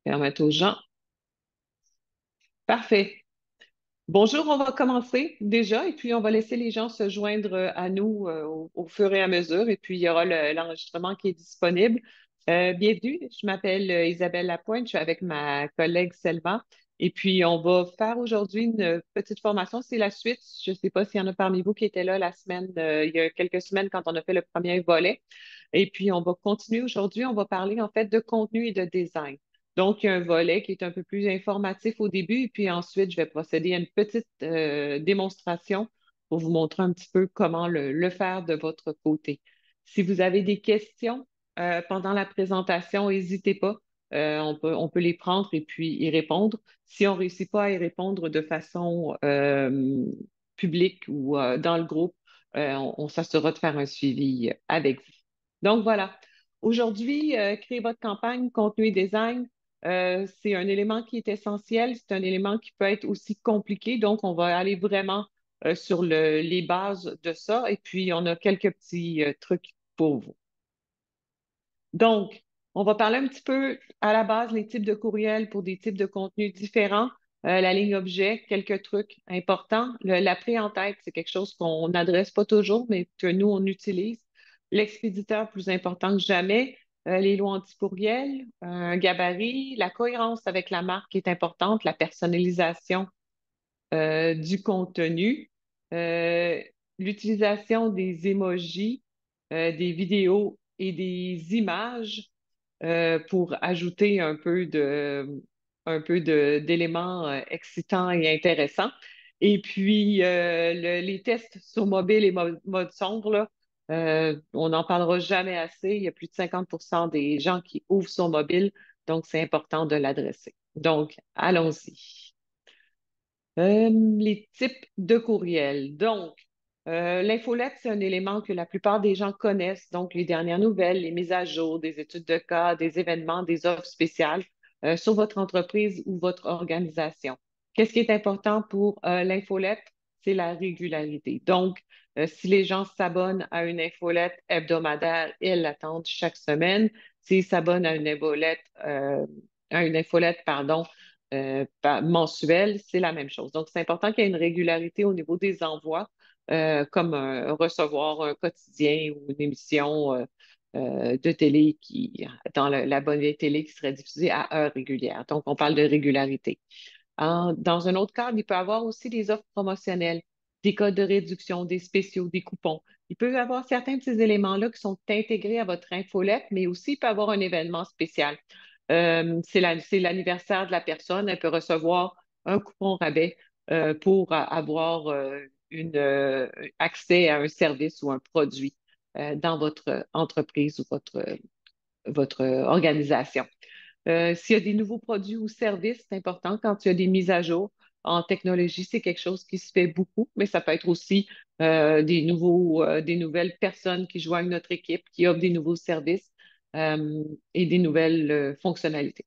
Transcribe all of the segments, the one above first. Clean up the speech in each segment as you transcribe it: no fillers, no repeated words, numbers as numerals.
Permettre aux gens. Parfait. Bonjour, on va commencer déjà et puis on va laisser les gens se joindre à nous au fur et à mesure et puis il y aura l'enregistrement qui est disponible. Bienvenue, je m'appelle Isabelle Lapointe, je suis avec ma collègue Selma et puis on va faire aujourd'hui une petite formation. C'est la suite. Je ne sais pas s'il y en a parmi vous qui étaient là la semaine, il y a quelques semaines quand on a fait le premier volet. Et puis on va continuer aujourd'hui, on va parler en fait de contenu et de design. Donc, il y a un volet qui est un peu plus informatif au début, et puis ensuite, je vais procéder à une petite démonstration pour vous montrer un petit peu comment le faire de votre côté. Si vous avez des questions pendant la présentation, n'hésitez pas. On peut les prendre et puis y répondre. Si on ne réussit pas à y répondre de façon publique ou dans le groupe, on s'assurera de faire un suivi avec vous. Donc voilà. Aujourd'hui, créer votre campagne, contenu et design. C'est un élément qui est essentiel, c'est un élément qui peut être aussi compliqué, donc on va aller vraiment sur les bases de ça et puis on a quelques petits trucs pour vous. Donc, on va parler un petit peu à la base les types de courriels pour des types de contenus différents. La ligne objet, quelques trucs importants. La pré-en-tête, c'est quelque chose qu'on n'adresse pas toujours, mais que nous, on utilise. L'expéditeur, plus important que jamais. Les lois anti-courriel, un gabarit, la cohérence avec la marque est importante, la personnalisation du contenu, euh, l'utilisation des emojis, des vidéos et des images pour ajouter d'éléments excitants et intéressants. Et puis, les tests sur mobile et mode sombre, là, on n'en parlera jamais assez. Il y a plus de 50% des gens qui ouvrent son mobile, donc c'est important de l'adresser. Donc, allons-y. Les types de courriels. Donc, l'infolette, c'est un élément que la plupart des gens connaissent. Donc, les dernières nouvelles, les mises à jour, des études de cas, des événements, des offres spéciales sur votre entreprise ou votre organisation. Qu'est-ce qui est important pour l'infolette? C'est la régularité. Donc, si les gens s'abonnent à une infolette hebdomadaire, ils l'attendent chaque semaine. S'ils s'abonnent à une infolette, pardon, mensuel, c'est la même chose. Donc, c'est important qu'il y ait une régularité au niveau des envois, comme recevoir un quotidien ou une émission de télé dans la bonne vieille télé qui serait diffusée à heure régulière. Donc, on parle de régularité. Dans un autre cadre, il peut y avoir aussi des offres promotionnelles, des codes de réduction, des spéciaux, des coupons. Il peut y avoir certains de ces éléments-là qui sont intégrés à votre infolette, mais aussi il peut y avoir un événement spécial. C'est l'anniversaire de la personne, elle peut recevoir un coupon rabais pour avoir accès à un service ou un produit dans votre entreprise ou votre organisation. S'il y a des nouveaux produits ou services, c'est important quand il y a des mises à jour. En technologie, c'est quelque chose qui se fait beaucoup, mais ça peut être aussi des nouvelles personnes qui joignent notre équipe, qui offrent des nouveaux services et des nouvelles fonctionnalités.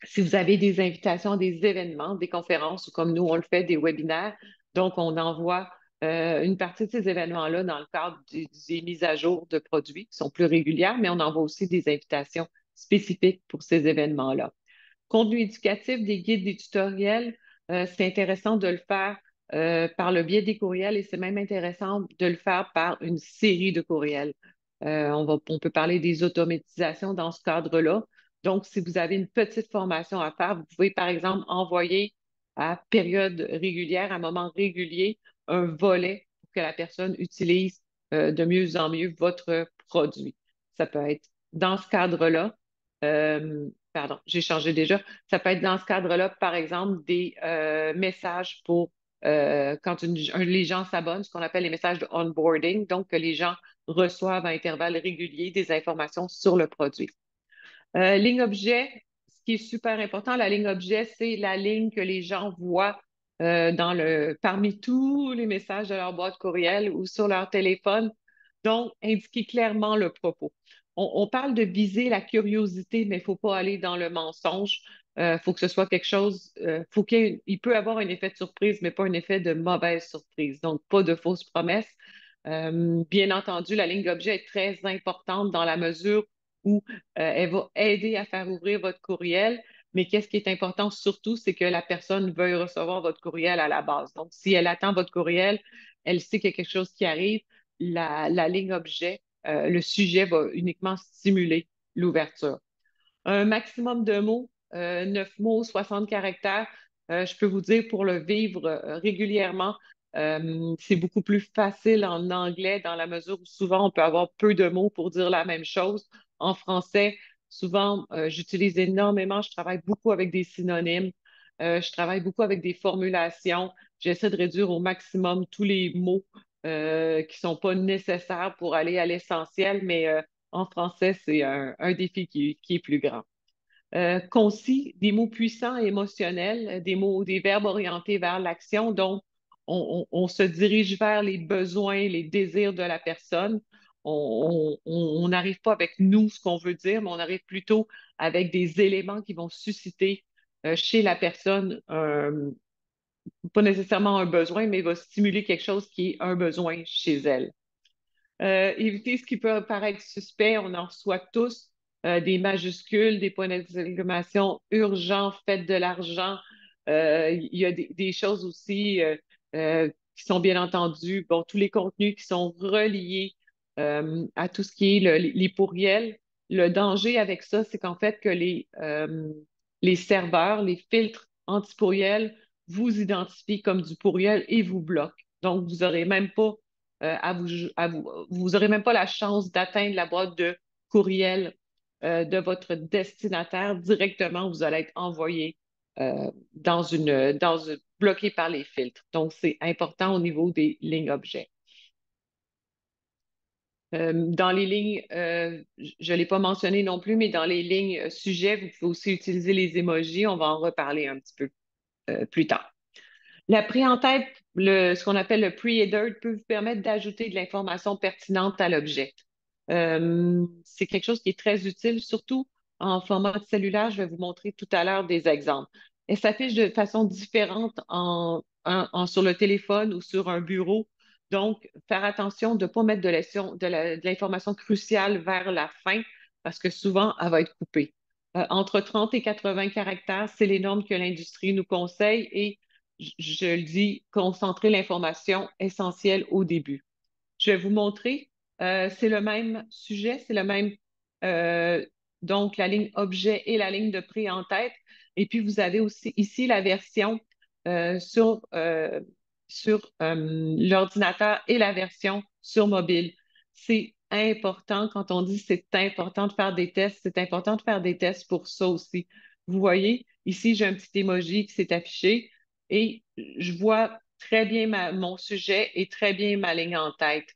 Si vous avez des invitations à des événements, des conférences ou comme nous, on le fait, des webinaires, donc on envoie une partie de ces événements-là dans le cadre des mises à jour de produits qui sont plus régulières, mais on envoie aussi des invitations spécifiques pour ces événements-là. Contenu éducatif, des guides, des tutoriels, c'est intéressant de le faire par le biais des courriels et c'est même intéressant de le faire par une série de courriels. On peut parler des automatisations dans ce cadre-là. Donc, si vous avez une petite formation à faire, vous pouvez, par exemple, envoyer à période régulière, à moment régulier, un volet pour que la personne utilise de mieux en mieux votre produit. Ça peut être dans ce cadre-là. Pardon, j'ai changé déjà. Ça peut être dans ce cadre-là, par exemple, des messages pour quand les gens s'abonnent, ce qu'on appelle les messages de onboarding, donc que les gens reçoivent à intervalles réguliers des informations sur le produit. Ligne objet, ce qui est super important, la ligne objet, c'est la ligne que les gens voient parmi tous les messages de leur boîte courriel ou sur leur téléphone. Donc, indiquer clairement le propos. On parle de viser la curiosité, mais il ne faut pas aller dans le mensonge. Il faut que ce soit quelque chose, il peut avoir un effet de surprise, mais pas un effet de mauvaise surprise. Donc, pas de fausses promesses. Bien entendu, la ligne d'objet est très importante dans la mesure ou elle va aider à faire ouvrir votre courriel. Mais qu'est-ce qui est important surtout, c'est que la personne veuille recevoir votre courriel à la base. Donc, si elle attend votre courriel, elle sait qu'il y a quelque chose qui arrive, la ligne objet, le sujet va uniquement stimuler l'ouverture. Un maximum de mots, 9 mots, 60 caractères. Je peux vous dire, pour le vivre régulièrement, c'est beaucoup plus facile en anglais dans la mesure où souvent on peut avoir peu de mots pour dire la même chose. En français, souvent, j'utilise énormément, je travaille beaucoup avec des synonymes, je travaille beaucoup avec des formulations. J'essaie de réduire au maximum tous les mots qui sont pas nécessaires pour aller à l'essentiel, mais en français, c'est un défi qui est plus grand. Concis, des mots puissants et émotionnels, des mots, des verbes orientés vers l'action. Donc, on se dirige vers les besoins, les désirs de la personne. On n'arrive pas avec nous ce qu'on veut dire, mais on arrive plutôt avec des éléments qui vont susciter chez la personne, pas nécessairement un besoin, mais va stimuler quelque chose qui est un besoin chez elle. Éviter ce qui peut paraître suspect, on en reçoit tous, des majuscules, des points d'exclamation urgents, faites de l'argent. Il y a des choses aussi qui sont bien entendues, bon, tous les contenus qui sont reliés à tout ce qui est les pourriels. Le danger avec ça, c'est qu'en fait, que les serveurs, les filtres anti-pourriels vous identifient comme du pourriel et vous bloquent. Donc, vous n'aurez même pas vous aurez même pas la chance d'atteindre la boîte de courriel de votre destinataire directement. Vous allez être envoyé bloqué par les filtres. Donc, c'est important au niveau des lignes objets. Dans les lignes, je ne l'ai pas mentionné non plus, mais dans les lignes sujets, vous pouvez aussi utiliser les emojis. On va en reparler un petit peu plus tard. La pré-en-tête, ce qu'on appelle le pre-header, peut vous permettre d'ajouter de l'information pertinente à l'objet. C'est quelque chose qui est très utile, surtout en format cellulaire. Je vais vous montrer tout à l'heure des exemples. Elle s'affiche de façon différente sur le téléphone ou sur un bureau. Donc, faire attention de ne pas mettre de l'information cruciale vers la fin parce que souvent, elle va être coupée. Entre 30 et 80 caractères, c'est les normes que l'industrie nous conseille et je le dis, concentrer l'information essentielle au début. Je vais vous montrer, c'est le même sujet, c'est le même, euh, donc la ligne objet et la ligne de prix en tête. Et puis, vous avez aussi ici la version sur l'ordinateur et la version sur mobile. C'est important, quand on dit c'est important de faire des tests, c'est important de faire des tests pour ça aussi. Vous voyez, ici, j'ai un petit emoji qui s'est affiché et je vois très bien mon sujet et très bien ma ligne en tête.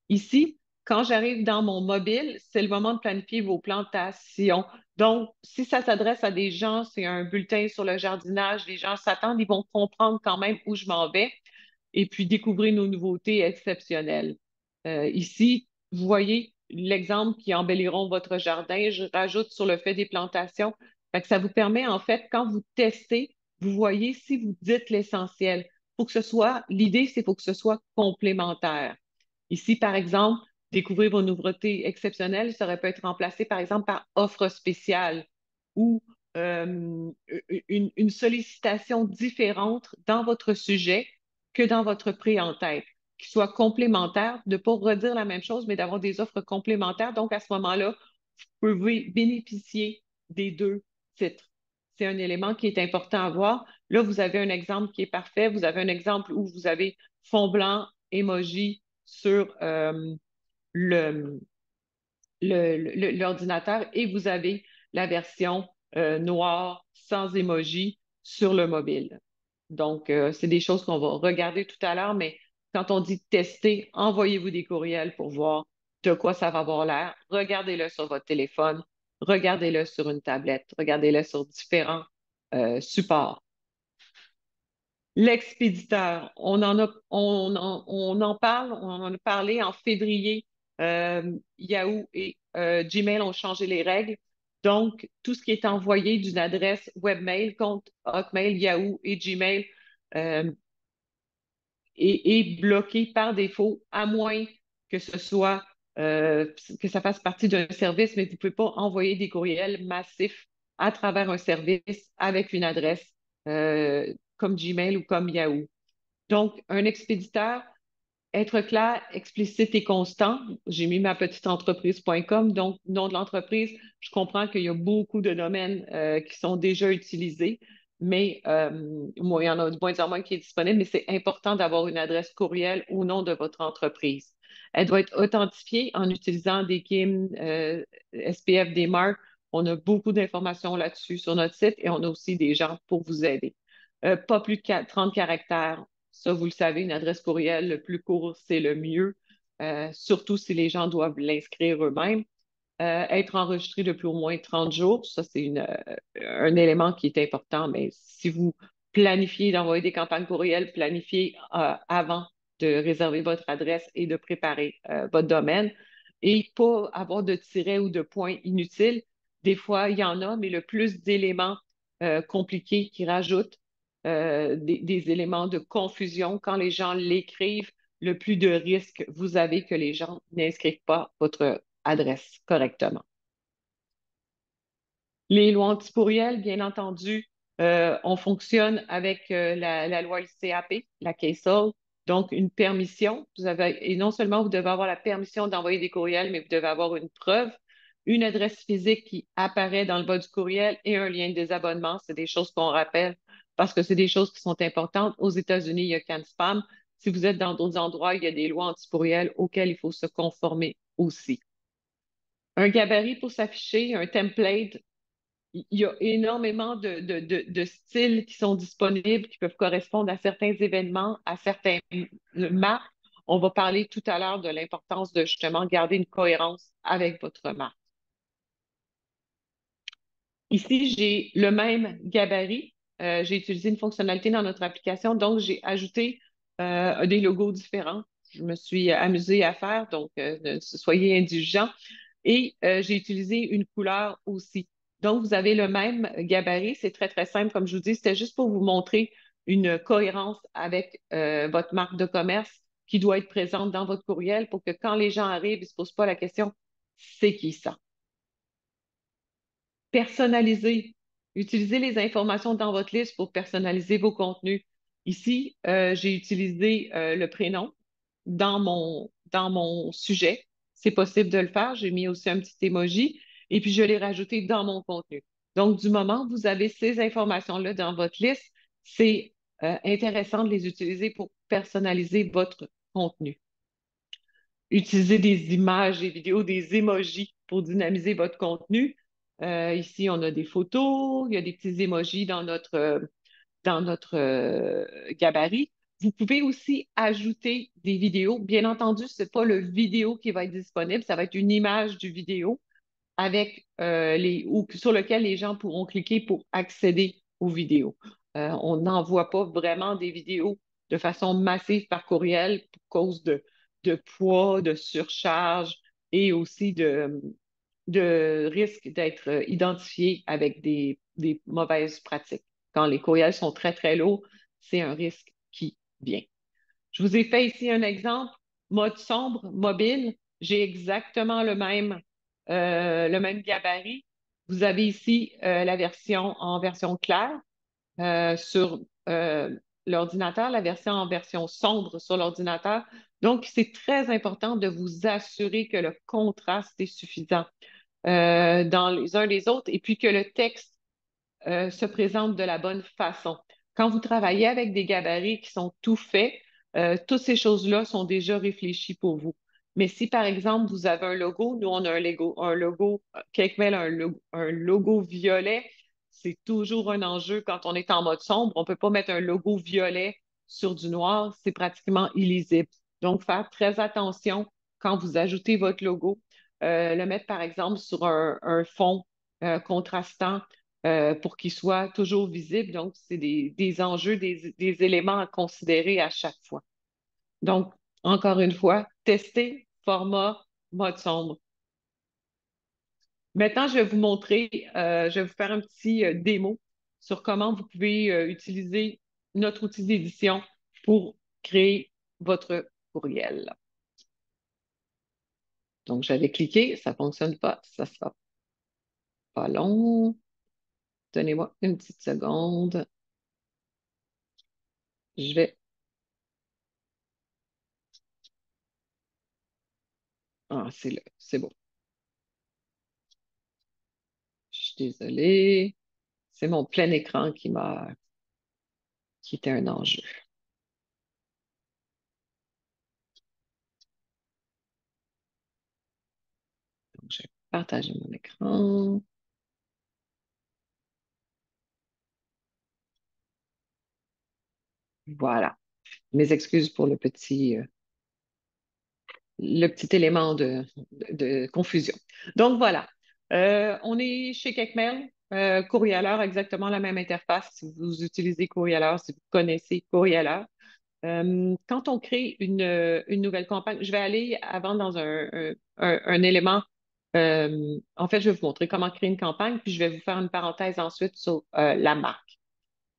Ici, quand j'arrive dans mon mobile, c'est le moment de planifier vos plantations. Donc, si ça s'adresse à des gens, c'est un bulletin sur le jardinage, les gens s'attendent, ils vont comprendre quand même où je m'en vais et puis découvrir nos nouveautés exceptionnelles. Ici, vous voyez l'exemple qui embelliront votre jardin. Je rajoute sur le fait des plantations. Fait que ça vous permet, en fait, quand vous testez, vous voyez si vous dites l'essentiel. Faut que ce soit, l'idée, c'est faut que ce soit complémentaire. Ici, par exemple, découvrir vos nouveautés exceptionnelles, ça aurait pu être remplacé, par exemple, par offre spéciale ou une sollicitation différente dans votre sujet que dans votre prix en tête, qui soit complémentaire, de ne pas redire la même chose, mais d'avoir des offres complémentaires. Donc, à ce moment-là, vous pouvez bénéficier des deux titres. C'est un élément qui est important à voir. Là, vous avez un exemple qui est parfait. Vous avez un exemple où vous avez fond blanc, emoji sur le, l'ordinateur et vous avez la version noire sans emoji sur le mobile. Donc, c'est des choses qu'on va regarder tout à l'heure, mais quand on dit tester, envoyez-vous des courriels pour voir de quoi ça va avoir l'air. Regardez-le sur votre téléphone, regardez-le sur une tablette, regardez-le sur différents supports. L'expéditeur, on en parle, on en a parlé en février. Yahoo et Gmail ont changé les règles. Donc, tout ce qui est envoyé d'une adresse webmail, compte Hotmail, Yahoo et Gmail euh, est bloqué par défaut, à moins que ce soit que ça fasse partie d'un service, mais vous ne pouvez pas envoyer des courriels massifs à travers un service avec une adresse comme Gmail ou comme Yahoo. Donc, un expéditeur, être clair, explicite et constant. J'ai mis ma petite entreprise.com, donc nom de l'entreprise. Je comprends qu'il y a beaucoup de domaines qui sont déjà utilisés, mais moi, il y en a de moins en moins qui est disponible, mais c'est important d'avoir une adresse courriel au nom de votre entreprise. Elle doit être authentifiée en utilisant des KIM, SPF, des marques. On a beaucoup d'informations là-dessus sur notre site et on a aussi des gens pour vous aider. Pas plus de 30 caractères. Ça, vous le savez, une adresse courriel, le plus court, c'est le mieux, surtout si les gens doivent l'inscrire eux-mêmes. Être enregistré depuis au moins 30 jours, ça, c'est un élément qui est important, mais si vous planifiez d'envoyer des campagnes courriels, planifiez avant de réserver votre adresse et de préparer votre domaine et pas avoir de tirets ou de points inutiles. Des fois, il y en a, mais le plus d'éléments compliqués qui rajoutent des éléments de confusion quand les gens l'écrivent, le plus de risques vous avez que les gens n'inscrivent pas votre adresse correctement. Les lois anticourriel, bien entendu, on fonctionne avec la loi LCAP, la CASEL, donc une permission. Et non seulement vous devez avoir la permission d'envoyer des courriels, mais vous devez avoir une preuve, une adresse physique qui apparaît dans le bas du courriel et un lien de désabonnement. C'est des choses qu'on rappelle parce que c'est des choses qui sont importantes. Aux États-Unis, il y a CAN-SPAM. Si vous êtes dans d'autres endroits, il y a des lois anticourriel auxquelles il faut se conformer aussi. Un gabarit pour s'afficher, un template, il y a énormément de styles qui sont disponibles, qui peuvent correspondre à certains événements, à certaines marques. On va parler tout à l'heure de l'importance de justement garder une cohérence avec votre marque. Ici, j'ai le même gabarit. J'ai utilisé une fonctionnalité dans notre application, donc j'ai ajouté des logos différents. Je me suis amusée à faire, donc soyez indulgents. Et j'ai utilisé une couleur aussi. Donc, vous avez le même gabarit. C'est très, très simple. Comme je vous dis, c'était juste pour vous montrer une cohérence avec votre marque de commerce qui doit être présente dans votre courriel pour que quand les gens arrivent, ils ne se posent pas la question, c'est qui ça? Personnaliser. Utilisez les informations dans votre liste pour personnaliser vos contenus. Ici, j'ai utilisé le prénom dans mon sujet. C'est possible de le faire. J'ai mis aussi un petit emoji et puis je l'ai rajouté dans mon contenu. Donc, du moment que vous avez ces informations-là dans votre liste, c'est intéressant de les utiliser pour personnaliser votre contenu. Utilisez des images, des vidéos, des emojis pour dynamiser votre contenu. Ici, on a des photos, il y a des petits emojis dans notre gabarit. Vous pouvez aussi ajouter des vidéos. Bien entendu, ce n'est pas le vidéo qui va être disponible, ça va être une image du vidéo avec ou sur lequel les gens pourront cliquer pour accéder aux vidéos. On n'envoie pas vraiment des vidéos de façon massive par courriel pour cause de poids, de surcharge et aussi de risque d'être identifié avec des mauvaises pratiques. Quand les courriels sont très, très lourds, c'est un risque qui vient. Je vous ai fait ici un exemple, mode sombre, mobile. J'ai exactement le même gabarit. Vous avez ici la version en version claire sur l'ordinateur, la version en version sombre sur l'ordinateur. Donc, c'est très important de vous assurer que le contraste est suffisant dans les uns les autres et puis que le texte se présente de la bonne façon. Quand vous travaillez avec des gabarits qui sont tout faits, toutes ces choses-là sont déjà réfléchies pour vous. Mais si, par exemple, vous avez un logo, nous, on a un logo, Cakemail a un logo violet, c'est toujours un enjeu quand on est en mode sombre. On ne peut pas mettre un logo violet sur du noir, c'est pratiquement illisible. Donc, faire très attention quand vous ajoutez votre logo. Le mettre, par exemple, sur un fond contrastant pour qu'il soit toujours visible. Donc, c'est des enjeux, des éléments à considérer à chaque fois. Donc, encore une fois, tester format mode sombre. Maintenant, je vais vous montrer, je vais vous faire un petit démo sur comment vous pouvez utiliser notre outil d'édition pour créer votre courriel. Donc, j'avais cliqué, ça ne fonctionne pas, ça sera pas long. Donnez-moi une petite seconde. Je vais. Ah, c'est là, c'est bon. Je suis désolée. C'est mon plein écran qui était un enjeu. Donc, je vais partager mon écran. Voilà. Mes excuses pour le petit élément de confusion. Donc voilà. On est chez QuickMail, Courrieleur, exactement la même interface si vous utilisez Courrieleur, si vous connaissez Courrieleur. Quand on crée une nouvelle campagne, je vais aller avant dans un élément. En fait, je vais vous montrer comment créer une campagne, puis je vais vous faire une parenthèse ensuite sur la marque.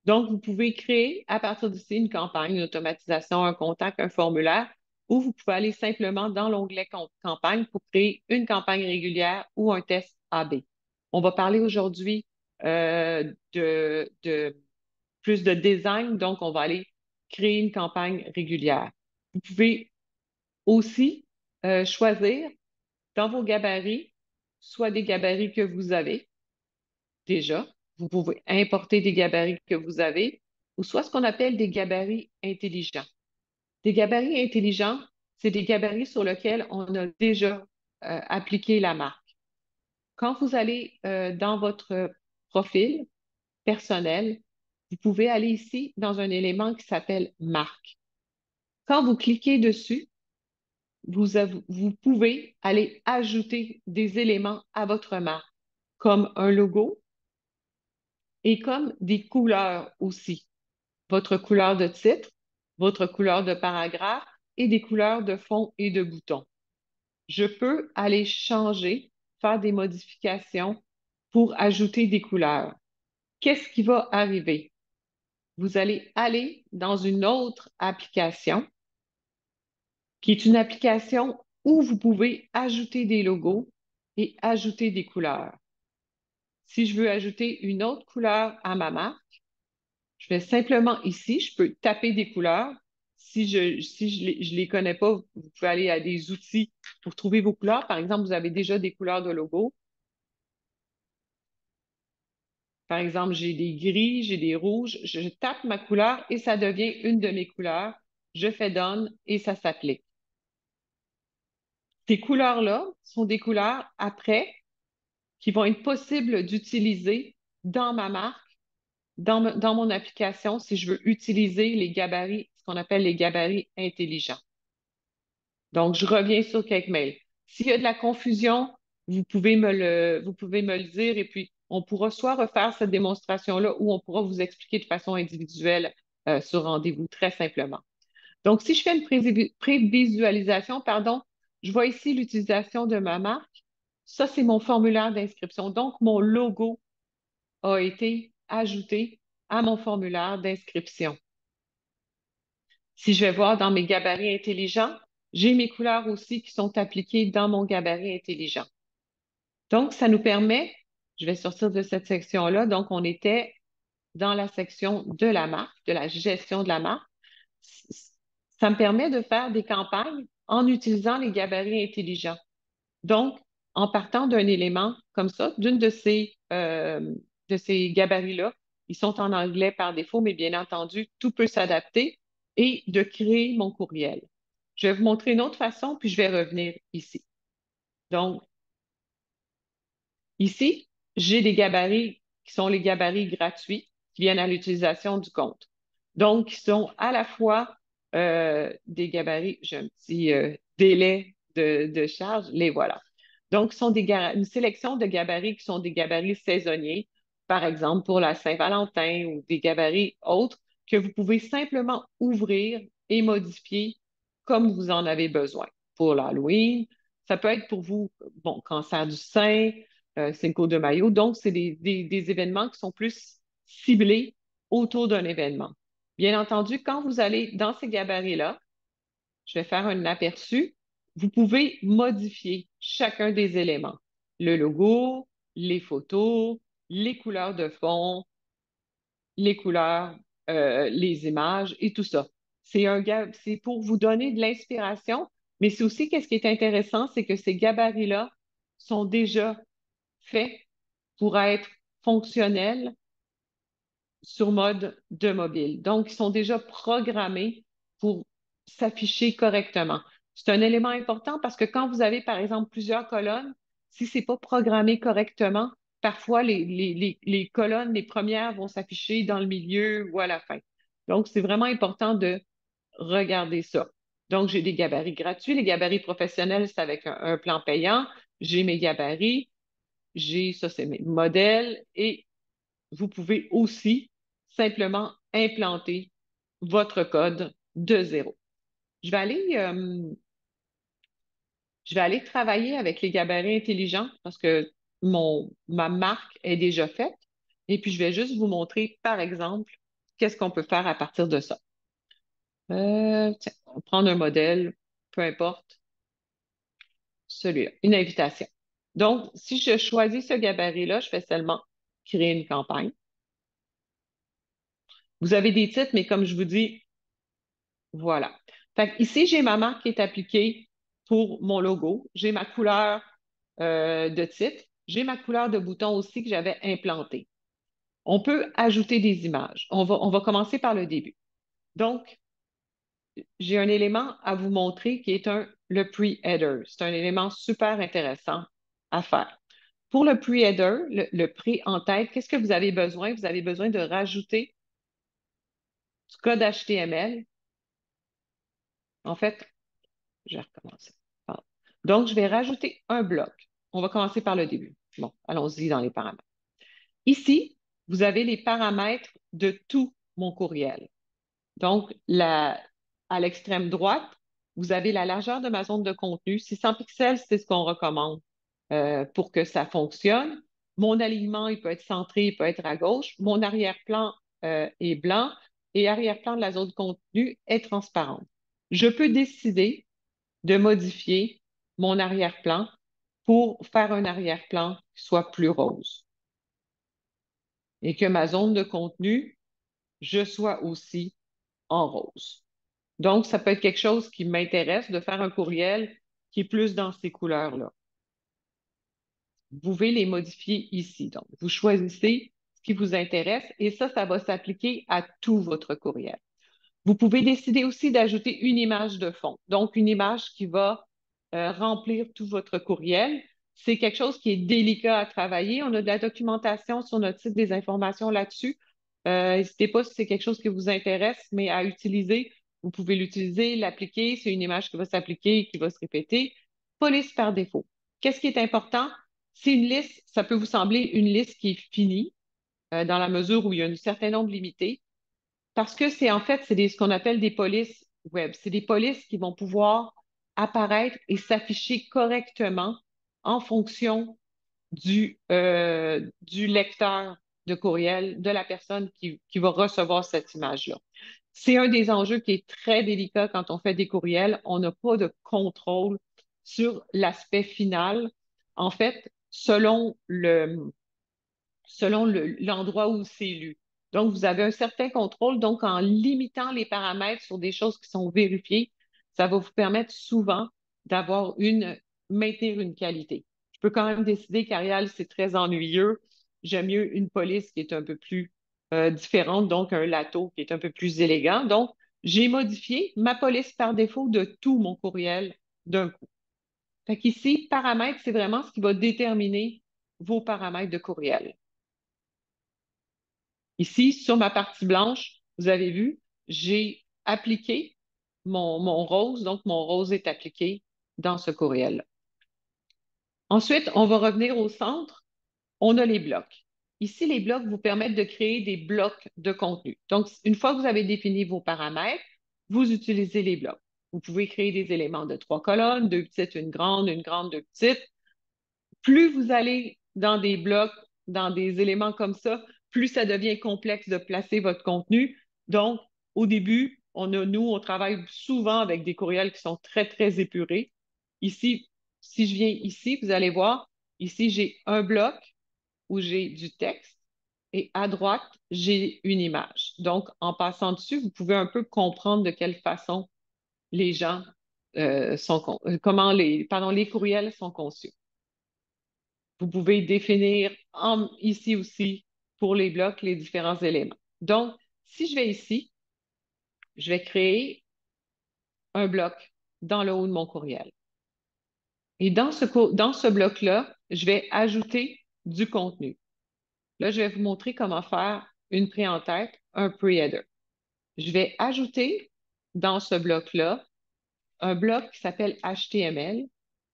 Donc, vous pouvez créer à partir d'ici une campagne, une automatisation, un contact, un formulaire, ou vous pouvez aller simplement dans l'onglet campagne pour créer une campagne régulière ou un test A/B. On va parler aujourd'hui de plus de design, donc on va aller créer une campagne régulière. Vous pouvez aussi choisir dans vos gabarits, soit des gabarits que vous avez déjà, vous pouvez importer des gabarits que vous avez, ou soit ce qu'on appelle des gabarits intelligents. Des gabarits intelligents, c'est des gabarits sur lesquels on a déjà appliqué la marque. Quand vous allez dans votre profil personnel, vous pouvez aller ici dans un élément qui s'appelle marque. Quand vous cliquez dessus, vous pouvez aller ajouter des éléments à votre marque, comme un logo et comme des couleurs aussi. Votre couleur de titre, votre couleur de paragraphe et des couleurs de fond et de boutons. Je peux aller changer, faire des modifications pour ajouter des couleurs. Qu'est-ce qui va arriver? Vous allez aller dans une autre application qui est une application où vous pouvez ajouter des logos et ajouter des couleurs. Si je veux ajouter une autre couleur à ma marque, je vais simplement ici, je peux taper des couleurs. Si je les connais pas, vous pouvez aller à des outils pour trouver vos couleurs. Par exemple, vous avez déjà des couleurs de logo. Par exemple, j'ai des gris, j'ai des rouges. Je tape ma couleur et ça devient une de mes couleurs. Je fais Done et ça s'applique. Ces couleurs-là sont des couleurs après qui vont être possibles d'utiliser dans ma marque, dans mon application, si je veux utiliser les gabarits, ce qu'on appelle les gabarits intelligents. Donc, je reviens sur QuickMail. S'il y a de la confusion, vous pouvez me le dire et puis on pourra soit refaire cette démonstration-là ou on pourra vous expliquer de façon individuelle sur rendez-vous, très simplement. Donc, si je fais une prévisualisation, pardon, je vois ici l'utilisation de ma marque. Ça, c'est mon formulaire d'inscription. Donc, mon logo a été ajouté à mon formulaire d'inscription. Si je vais voir dans mes gabarits intelligents, j'ai mes couleurs aussi qui sont appliquées dans mon gabarit intelligent. Donc, ça nous permet, je vais sortir de cette section-là, donc on était dans la section de la marque, de la gestion de la marque. Ça me permet de faire des campagnes en utilisant les gabarits intelligents. Donc, en partant d'un élément comme ça, d'une de ces gabarits-là, ils sont en anglais par défaut, mais bien entendu, tout peut s'adapter et de créer mon courriel. Je vais vous montrer une autre façon, puis je vais revenir ici. Donc, ici, j'ai des gabarits qui sont les gabarits gratuits qui viennent à l'utilisation du compte. Donc, qui sont à la fois des gabarits, j'ai un petit délai de charge, les voilà. Donc, ce sont une sélection de gabarits qui sont des gabarits saisonniers, par exemple pour la Saint-Valentin ou des gabarits autres que vous pouvez simplement ouvrir et modifier comme vous en avez besoin. Pour l'Halloween, ça peut être pour vous, bon, cancer du sein, Cinco de Mayo. Donc, c'est des événements qui sont plus ciblés autour d'un événement. Bien entendu, quand vous allez dans ces gabarits-là, je vais faire un aperçu. Vous pouvez modifier chacun des éléments, le logo, les photos, les couleurs de fond, les couleurs, les images et tout ça. C'est pour vous donner de l'inspiration, mais c'est aussi qu'est-ce qui est intéressant, c'est que ces gabarits-là sont déjà faits pour être fonctionnels sur mode de mobile. Donc, ils sont déjà programmés pour s'afficher correctement. C'est un élément important parce que quand vous avez, par exemple, plusieurs colonnes, si ce n'est pas programmé correctement, parfois les colonnes, les premières vont s'afficher dans le milieu ou à la fin. Donc, c'est vraiment important de regarder ça. Donc, j'ai des gabarits gratuits. Les gabarits professionnels, c'est avec un plan payant. J'ai mes gabarits, ça, c'est mes modèles et vous pouvez aussi simplement implanter votre code de zéro. Je vais aller, euh, je vais aller travailler avec les gabarits intelligents parce que ma marque est déjà faite. Et puis, je vais juste vous montrer, par exemple, qu'est-ce qu'on peut faire à partir de ça. Tiens, on va prendre un modèle, peu importe, celui-là, une invitation. Donc, si je choisis ce gabarit-là, je fais seulement créer une campagne. Vous avez des titres, mais comme je vous dis, voilà. Fait que ici, j'ai ma marque qui est appliquée pour mon logo. J'ai ma couleur de titre. J'ai ma couleur de bouton aussi que j'avais implantée. On peut ajouter des images. On va commencer par le début. Donc, j'ai un élément à vous montrer qui est le pre-header. C'est un élément super intéressant à faire. Pour le pre-header, le pré-en-tête, qu'est-ce que vous avez besoin? Vous avez besoin de rajouter du code HTML. En fait, je vais recommencer. Pardon. Donc, je vais rajouter un bloc. On va commencer par le début. Bon, allons-y dans les paramètres. Ici, vous avez les paramètres de tout mon courriel. Donc, à l'extrême droite, vous avez la largeur de ma zone de contenu. 600 pixels, c'est ce qu'on recommande pour que ça fonctionne. Mon alignement, il peut être centré, il peut être à gauche. Mon arrière-plan est blanc et l'arrière-plan de la zone de contenu est transparente. Je peux décider de modifier mon arrière-plan pour faire un arrière-plan qui soit plus rose et que ma zone de contenu, je sois aussi en rose. Donc, ça peut être quelque chose qui m'intéresse de faire un courriel qui est plus dans ces couleurs-là. Vous pouvez les modifier ici. Donc, vous choisissez ce qui vous intéresse et ça va s'appliquer à tout votre courriel. Vous pouvez décider aussi d'ajouter une image de fond, donc une image qui va remplir tout votre courriel. C'est quelque chose qui est délicat à travailler. On a de la documentation sur notre site, des informations là-dessus. N'hésitez pas si c'est quelque chose qui vous intéresse, mais à utiliser. Vous pouvez l'utiliser, l'appliquer. C'est une image qui va s'appliquer, qui va se répéter. Police par défaut. Qu'est-ce qui est important? C'est une liste, ça peut vous sembler une liste qui est finie, dans la mesure où il y a un certain nombre limité. Parce que c'est ce qu'on appelle des polices web. C'est des polices qui vont pouvoir apparaître et s'afficher correctement en fonction du lecteur de courriel, de la personne qui va recevoir cette image-là. C'est un des enjeux qui est très délicat quand on fait des courriels. On n'a pas de contrôle sur l'aspect final. En fait, l'endroit où c'est lu. Donc, vous avez un certain contrôle. Donc, en limitant les paramètres sur des choses qui sont vérifiées, ça va vous permettre souvent maintenir une qualité. Je peux quand même décider qu'Arial, c'est très ennuyeux. J'aime mieux une police qui est un peu plus différente, donc un lato qui est un peu plus élégant. Donc, j'ai modifié ma police par défaut de tout mon courriel d'un coup. Fait qu'ici, paramètres, c'est vraiment ce qui va déterminer vos paramètres de courriel. Ici, sur ma partie blanche, vous avez vu, j'ai appliqué mon rose, donc mon rose est appliqué dans ce courriel-là. Ensuite, on va revenir au centre. On a les blocs. Ici, les blocs vous permettent de créer des blocs de contenu. Donc, une fois que vous avez défini vos paramètres, vous utilisez les blocs. Vous pouvez créer des éléments de 3 colonnes, 2 petites, une grande, 2 petites. Plus vous allez dans des blocs, dans des éléments comme ça, plus ça devient complexe de placer votre contenu. Donc, au début, nous, on travaille souvent avec des courriels qui sont très, très épurés. Ici, si je viens ici, vous allez voir, ici, j'ai un bloc où j'ai du texte et à droite, j'ai une image. Donc, en passant dessus, vous pouvez un peu comprendre de quelle façon les gens comment les courriels sont conçus. Vous pouvez définir ici aussi pour les blocs les différents éléments. Donc, si je vais ici, je vais créer un bloc dans le haut de mon courriel. Et dans ce bloc-là, je vais ajouter du contenu. Là, je vais vous montrer comment faire une pré-en-tête, un pre-header. Je vais ajouter dans ce bloc-là un bloc qui s'appelle HTML,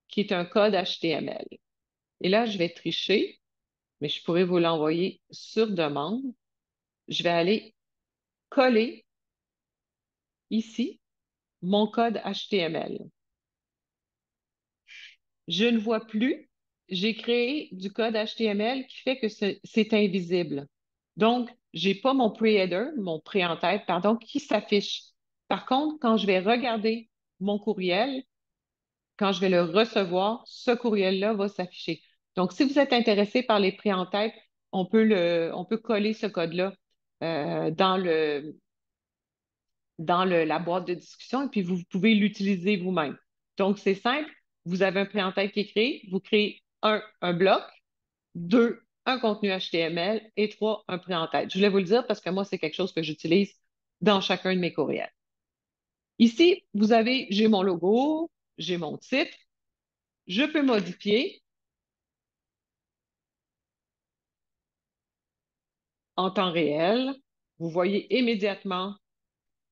qui est un code HTML. Et là, je vais tricher, mais je pourrais vous l'envoyer sur demande. Je vais aller coller ici mon code HTML. Je ne vois plus, j'ai créé du code HTML qui fait que c'est invisible. Donc, j'ai pas mon pre-header, mon pré-en-tête, pardon, qui s'affiche. Par contre, quand je vais regarder mon courriel, quand je vais le recevoir, ce courriel-là va s'afficher. Donc, si vous êtes intéressé par les pré-en-tête, on peut coller ce code-là dans la boîte de discussion et puis vous pouvez l'utiliser vous-même. Donc, c'est simple. Vous avez un pré-en-tête qui est créé. Vous créez un bloc, deux, un contenu HTML et trois, un pré-en-tête. Je voulais vous le dire parce que moi, c'est quelque chose que j'utilise dans chacun de mes courriels. Ici, j'ai mon logo, j'ai mon titre. Je peux modifier en temps réel. Vous voyez immédiatement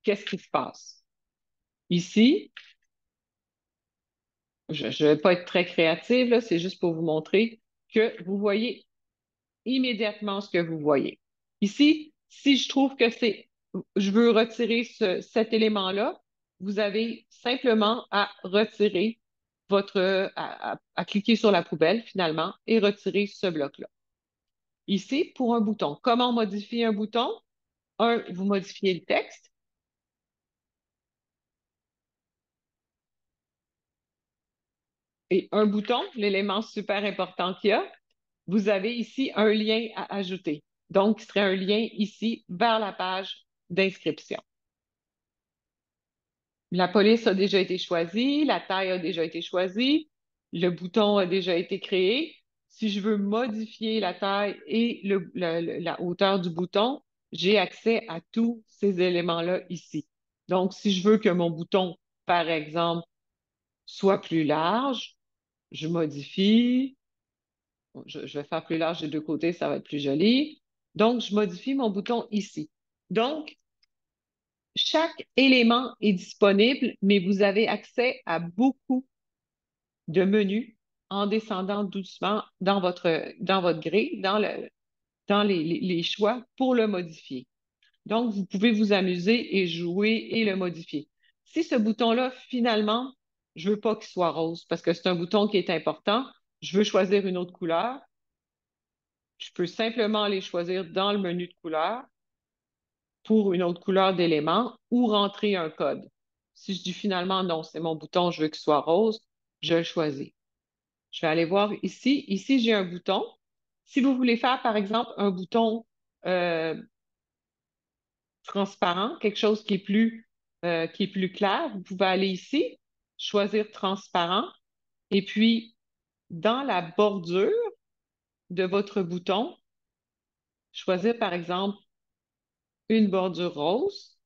qu'est-ce qui se passe. Ici, je ne vais pas être très créative, là, c'est juste pour vous montrer que vous voyez immédiatement ce que vous voyez. Ici, si je trouve que je veux retirer cet élément-là, vous avez simplement à retirer à cliquer sur la poubelle finalement et retirer ce bloc-là. Ici, pour un bouton, comment modifier un bouton? Vous modifiez le texte. Et un bouton, l'élément super important qu'il y a, vous avez ici un lien à ajouter. Donc, ce serait un lien ici vers la page d'inscription. La police a déjà été choisie, la taille a déjà été choisie, le bouton a déjà été créé. Si je veux modifier la taille et la hauteur du bouton, j'ai accès à tous ces éléments-là ici. Donc, si je veux que mon bouton, par exemple, soit plus large, je modifie. Je vais faire plus large des deux côtés, ça va être plus joli. Donc, je modifie mon bouton ici. Donc, chaque élément est disponible, mais vous avez accès à beaucoup de menus en descendant doucement dans votre grille, dans les choix pour le modifier. Donc, vous pouvez vous amuser et jouer et le modifier. Si ce bouton-là, finalement, je veux pas qu'il soit rose parce que c'est un bouton qui est important, je veux choisir une autre couleur, je peux simplement aller choisir dans le menu de couleur pour une autre couleur d'élément ou rentrer un code. Si je dis finalement non, c'est mon bouton, je veux qu'il soit rose, je le choisis. Je vais aller voir ici. Ici, j'ai un bouton. Si vous voulez faire, par exemple, un bouton euh, transparent, quelque chose qui est plus clair, vous pouvez aller ici, choisir transparent, et puis dans la bordure de votre bouton, choisir, par exemple, une bordure rose,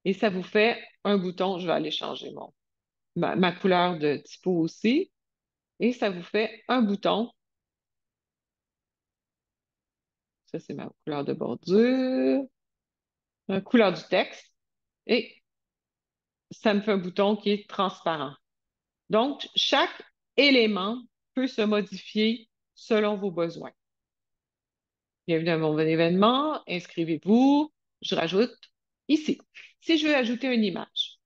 et ça vous fait un bouton. Je vais aller changer ma couleur de typo aussi, et ça vous fait un bouton. Ça, c'est ma couleur de bordure, la couleur du texte, et ça me fait un bouton qui est transparent. Donc, chaque élément peut se modifier selon vos besoins. Bienvenue à mon événement, inscrivez-vous, je rajoute ici. Si je veux ajouter une image,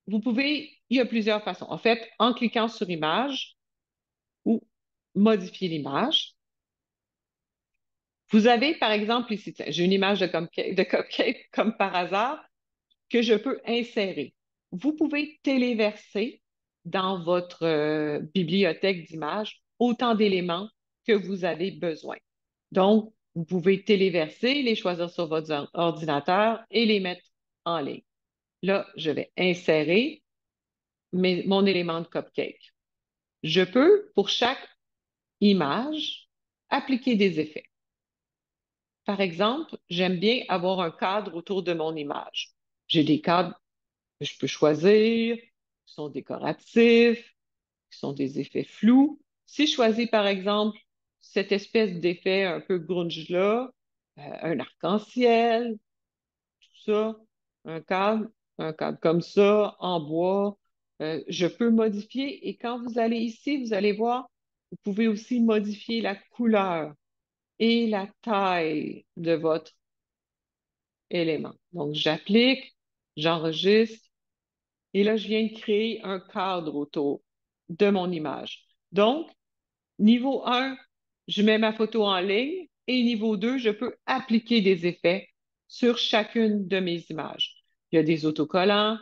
il y a plusieurs façons. En fait, en cliquant sur image ou modifier l'image. Vous avez, par exemple, ici, j'ai une image de cupcake comme par hasard que je peux insérer. vous pouvez téléverser dans votre bibliothèque d'images autant d'éléments que vous avez besoin. Donc, vous pouvez téléverser, les choisir sur votre ordinateur et les mettre en ligne. Là, je vais insérer mon élément de cupcake. Je peux, pour chaque image, appliquer des effets. Par exemple, j'aime bien avoir un cadre autour de mon image. J'ai des cadres que je peux choisir, qui sont décoratifs, qui sont des effets flous. Si je choisis, par exemple, cette espèce d'effet un peu grunge-là, un arc-en-ciel, tout ça, un cadre, un cadre comme ça, en bois, je peux modifier. Et quand vous allez ici, vous allez voir, vous pouvez aussi modifier la couleur et la taille de votre élément. Donc, j'applique, j'enregistre, et là, je viens de créer un cadre autour de mon image. Donc, niveau 1, je mets ma photo en ligne et niveau 2, je peux appliquer des effets sur chacune de mes images. Il y a des autocollants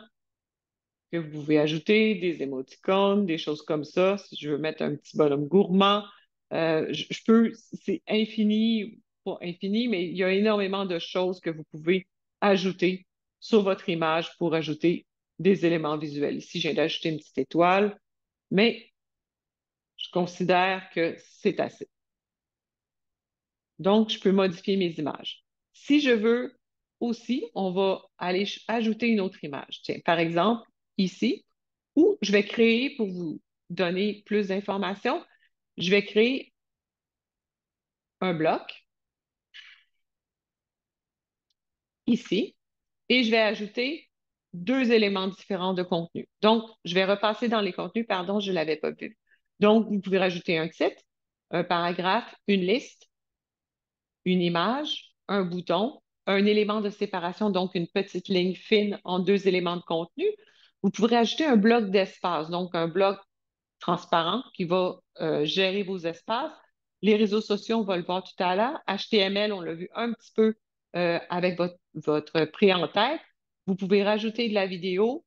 que vous pouvez ajouter, des émoticônes, des choses comme ça. Si je veux mettre un petit bonhomme gourmand, je peux, c'est infini, pas infini, mais il y a énormément de choses que vous pouvez ajouter sur votre image pour ajouter des éléments visuels. Ici, je viens d'ajouter une petite étoile, mais je considère que c'est assez. Donc, je peux modifier mes images. Si je veux aussi, on va aller ajouter une autre image. Tiens, par exemple, ici, où je vais créer, pour vous donner plus d'informations, je vais créer un bloc ici et je vais ajouter deux éléments différents de contenu. Donc, je vais repasser dans les contenus, pardon, je ne l'avais pas vu. Donc, vous pouvez rajouter un titre, un paragraphe, une liste, une image, un bouton, un élément de séparation, donc une petite ligne fine en deux éléments de contenu. Vous pourrez ajouter un bloc d'espace, donc un bloc transparent qui va gérer vos espaces. Les réseaux sociaux, on va le voir tout à l'heure. HTML, on l'a vu un petit peu avec votre pré en tête. Vous pouvez rajouter de la vidéo,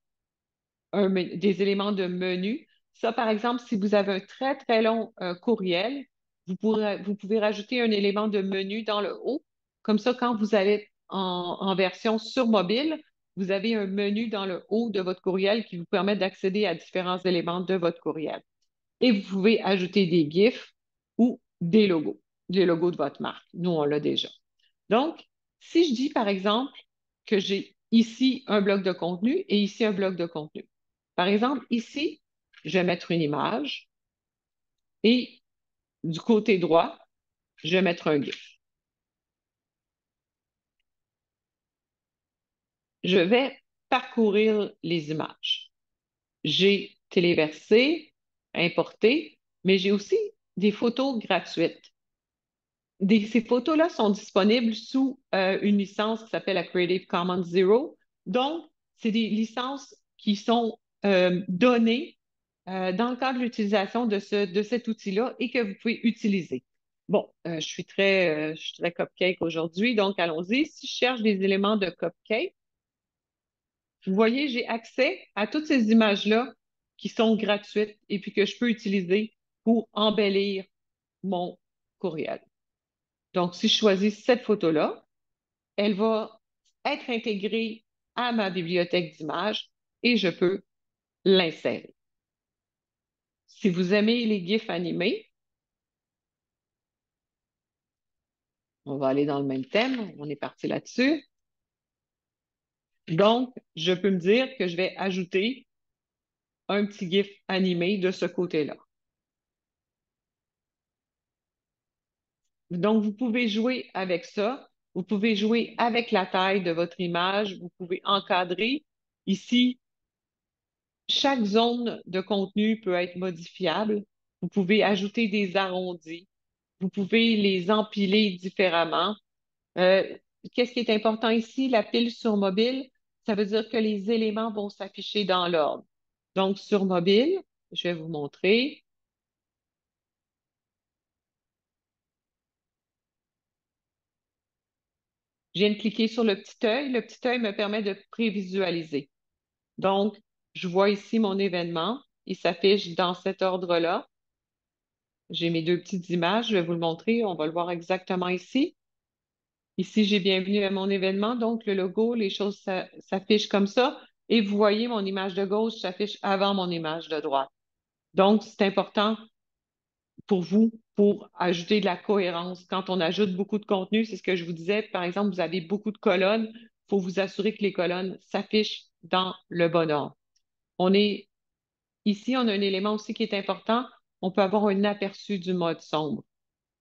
des éléments de menu. Ça, par exemple, si vous avez un très, très long courriel, vous pouvez rajouter un élément de menu dans le haut. Comme ça, quand vous allez en version sur mobile, vous avez un menu dans le haut de votre courriel qui vous permet d'accéder à différents éléments de votre courriel. Et vous pouvez ajouter des GIFs ou des logos de votre marque. Nous, on l'a déjà. Donc, si je dis, par exemple, que j'ai ici un bloc de contenu et ici un bloc de contenu. Par exemple, ici, je vais mettre une image et du côté droit, je vais mettre un GIF. Je vais parcourir les images. J'ai téléversé, importé, mais j'ai aussi des photos gratuites. Ces photos-là sont disponibles sous une licence qui s'appelle la Creative Commons Zero. Donc, c'est des licences qui sont données dans le cadre de l'utilisation de cet outil-là et que vous pouvez utiliser. Bon, je suis très cupcake aujourd'hui, donc allons-y. Si je cherche des éléments de cupcake, vous voyez, j'ai accès à toutes ces images-là qui sont gratuites et puis que je peux utiliser pour embellir mon courriel. Donc, si je choisis cette photo-là, elle va être intégrée à ma bibliothèque d'images et je peux l'insérer. Si vous aimez les GIFs animés, on va aller dans le même thème, on est parti là-dessus. Donc, je peux me dire que je vais ajouter un petit GIF animé de ce côté-là. Donc, vous pouvez jouer avec ça. Vous pouvez jouer avec la taille de votre image. Vous pouvez encadrer. Ici, chaque zone de contenu peut être modifiable. Vous pouvez ajouter des arrondis. Vous pouvez les empiler différemment. Euh, Qu'est-ce qui est important ici? La pile sur mobile, ça veut dire que les éléments vont s'afficher dans l'ordre. Donc, sur mobile, je vais vous montrer. Je viens de cliquer sur le petit œil. Le petit œil me permet de prévisualiser. Donc, Je vois ici mon événement. Il s'affiche dans cet ordre-là. J'ai mes deux petites images. Je vais vous le montrer. On va le voir exactement ici. Ici, j'ai bienvenue à mon événement. Donc, le logo, les choses s'affichent comme ça. Et vous voyez, mon image de gauche s'affiche avant mon image de droite. Donc, c'est important pour vous pour ajouter de la cohérence. Quand on ajoute beaucoup de contenu, c'est ce que je vous disais, par exemple, vous avez beaucoup de colonnes, il faut vous assurer que les colonnes s'affichent dans le bon ordre. On est ici, on a un élément aussi qui est important, on peut avoir un aperçu du mode sombre.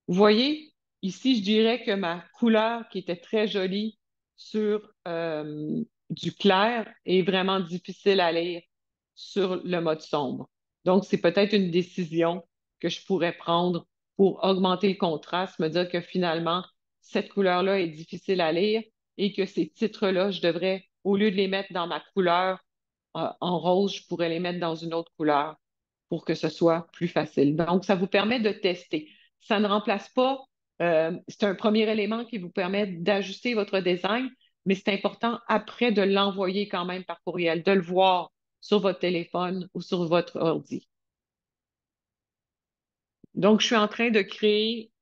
Vous voyez, ici, je dirais que ma couleur qui était très jolie sur du clair est vraiment difficile à lire sur le mode sombre. Donc, c'est peut-être une décision que je pourrais prendre pour augmenter le contraste, me dire que finalement, cette couleur-là est difficile à lire et que ces titres-là, je devrais, au lieu de les mettre dans ma couleur en rose, je pourrais les mettre dans une autre couleur pour que ce soit plus facile. Donc, ça vous permet de tester. Ça ne remplace pas, c'est un premier élément qui vous permet d'ajuster votre design, mais c'est important après de l'envoyer quand même par courriel, de le voir sur votre téléphone ou sur votre ordi. Donc, je suis en train de créer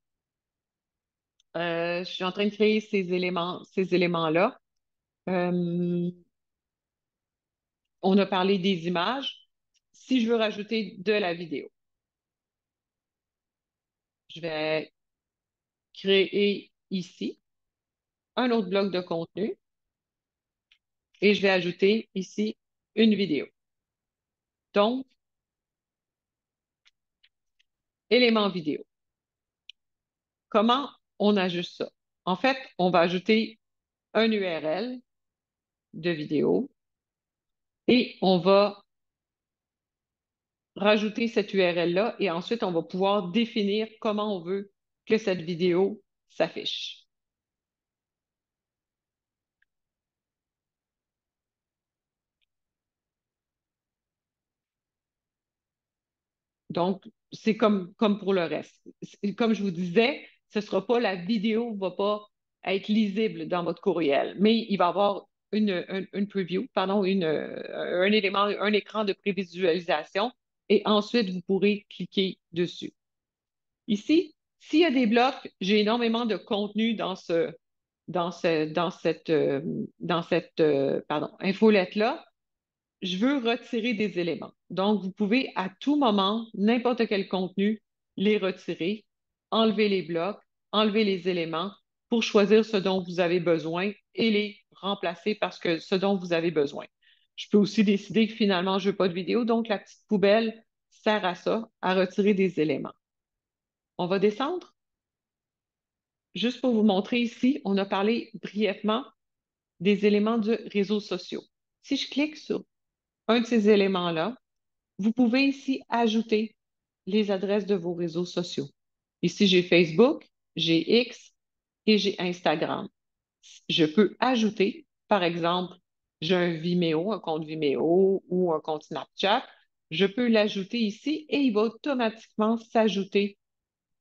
ces éléments-là. Euh, on a parlé des images. Si je veux rajouter de la vidéo, je vais créer ici un autre bloc de contenu et je vais ajouter ici une vidéo. Donc, élément vidéo. Comment on ajuste ça? En fait, on va ajouter un URL de vidéo et on va rajouter cette URL-là et ensuite on va pouvoir définir comment on veut que cette vidéo s'affiche. Donc, c'est comme pour le reste. Comme je vous disais, ce sera pas la vidéo va pas être lisible dans votre courriel, mais il va y avoir une preview, pardon, un élément, un écran de prévisualisation et ensuite vous pourrez cliquer dessus. Ici, s'il y a des blocs, j'ai énormément de contenu dans cette pardon, infolette-là. Je veux retirer des éléments. Donc, vous pouvez à tout moment, n'importe quel contenu, les retirer, enlever les blocs, enlever les éléments pour choisir ce dont vous avez besoin et les remplacer parce que ce dont vous avez besoin. Je peux aussi décider que finalement, je ne veux pas de vidéo, donc la petite poubelle sert à ça, à retirer des éléments. On va descendre. Juste pour vous montrer ici, on a parlé brièvement des éléments de réseaux sociaux. Si je clique sur un de ces éléments-là, vous pouvez ici ajouter les adresses de vos réseaux sociaux. Ici, j'ai Facebook, j'ai X et j'ai Instagram. Je peux ajouter, par exemple, j'ai un Vimeo, un compte Vimeo ou un compte Snapchat. Je peux l'ajouter ici et il va automatiquement s'ajouter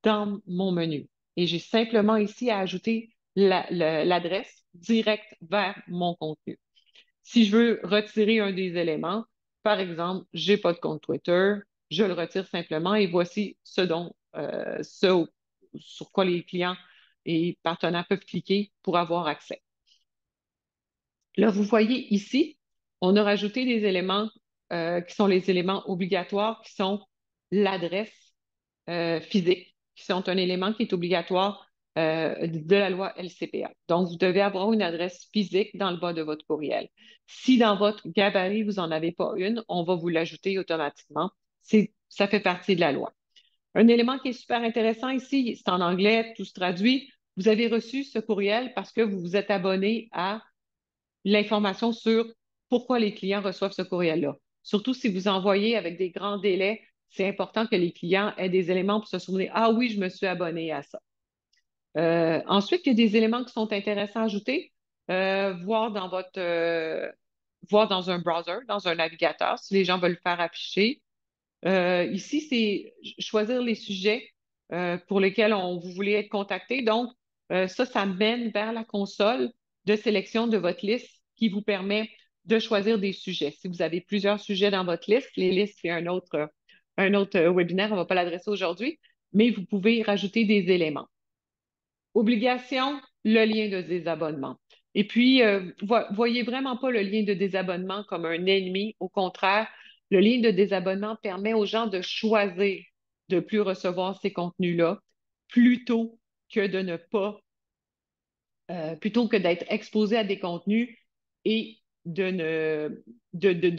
dans mon menu. Et j'ai simplement ici à ajouter l'adresse directe vers mon contenu. Si je veux retirer un des éléments, par exemple, j'ai pas de compte Twitter, je le retire simplement et voici ce sur quoi les clients et partenaires peuvent cliquer pour avoir accès. Là, vous voyez ici, on a rajouté des éléments qui sont les éléments obligatoires, qui sont l'adresse physique, qui sont un élément qui est obligatoire de la loi LCPA. Donc, vous devez avoir une adresse physique dans le bas de votre courriel. Si dans votre gabarit, vous n'en avez pas une, on va vous l'ajouter automatiquement. Ça fait partie de la loi. Un élément qui est super intéressant ici, c'est en anglais, tout se traduit. Vous avez reçu ce courriel parce que vous vous êtes abonné à l'information sur pourquoi les clients reçoivent ce courriel-là. Surtout si vous envoyez avec des grands délais, c'est important que les clients aient des éléments pour se souvenir, ah oui, je me suis abonné à ça. Ensuite, il y a des éléments qui sont intéressants à ajouter, voir voir dans un browser, dans un navigateur, si les gens veulent le faire afficher. Ici, c'est choisir les sujets pour lesquels vous voulez être contacté. Donc, ça mène vers la console de sélection de votre liste qui vous permet de choisir des sujets. Si vous avez plusieurs sujets dans votre liste, les listes, c'est un autre webinaire, on ne va pas l'adresser aujourd'hui, mais vous pouvez rajouter des éléments. Obligation, le lien de désabonnement. Et puis, voyez vraiment pas le lien de désabonnement comme un ennemi. Au contraire, le lien de désabonnement permet aux gens de choisir de plus recevoir ces contenus-là plutôt que de ne pas plutôt que d'être exposé à des contenus et de